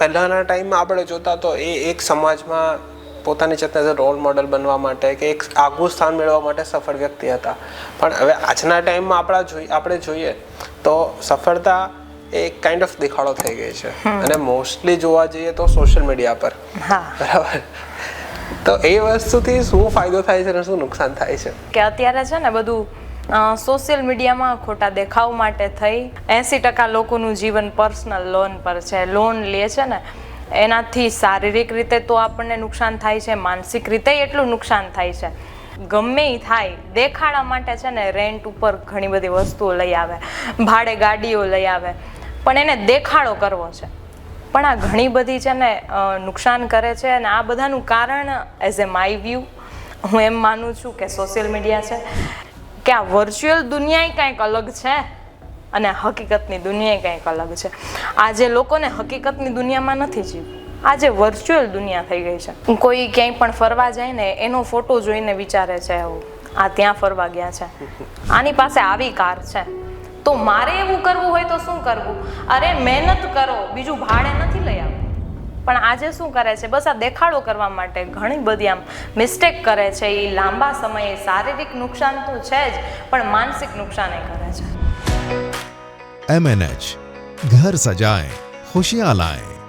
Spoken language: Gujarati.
પહેલાંના ટાઈમમાં આપણે જોતા તો એ એક સમાજમાં પોતાની જાતને રોલ મોડલ બનવા માટે કે એક આગવું સ્થાન મેળવવા માટે સફળ વ્યક્તિ હતા. પણ હવે આજના ટાઈમમાં આપણે જોઈએ તો સફળતા એક કાઇન્ડ ઓફ દેખાડો થઈ ગઈ છે, અને મોસ્ટલી જોવા જઈએ તો સોશિયલ મીડિયા પર. બરાબર. તો એ વસ્તુથી શું ફાયદો થાય છે અને શું નુકસાન થાય છે? કે અત્યારે છે ને બધું સોશિયલ મીડિયામાં ખોટા દેખાવ માટે થઈ 80% લોકોનું જીવન પર્સનલ લોન પર છે. લોન લે છે ને એનાથી શારીરિક રીતે તો આપણને નુકસાન થાય છે, માનસિક રીતે એટલું નુકસાન થાય છે. ગમે એ થાય દેખાડા માટે છે ને રેન્ટ ઉપર ઘણી બધી વસ્તુઓ લઈ આવે, ભાડે ગાડીઓ લઈ આવે, પણ એને દેખાડો કરવો છે. પણ આ ઘણી બધી છે ને નુકસાન કરે છે, અને આ બધાનું કારણ એઝ એ માય વ્યૂ હું એમ માનું છું કે સોશિયલ મીડિયા છે. કે આ વર્ચ્યુઅલ દુનિયા કંઈક અલગ છે અને હકીકતની દુનિયા કંઈક અલગ છે. આજે લોકોને હકીકતની દુનિયામાં નથી જીવવું, આજે વર્ચ્યુઅલ દુનિયા થઈ ગઈ છે. કોઈ ક્યાંય પણ ફરવા જાય ને એનો ફોટો જોઈને વિચારે છે આ ત્યાં ફરવા ગયા છે, આની પાસે આવી કાર છે, તો મારે એવું કરવું હોય તો શું કરવું? અરે મહેનત કરો, બીજું ભાડે નથી લઈ આવવું. પણ આજે શું કરે છે? બસ આ દેખાડો કરવા માટે ઘણી બધી આમ મિસ્ટેક કરે છે. એ લાંબા સમયે શારીરિક નુકસાન તો છે જ, પણ માનસિક નુકસાન એ કરે છે. MNH घर सजाएं खुशियां लाएं.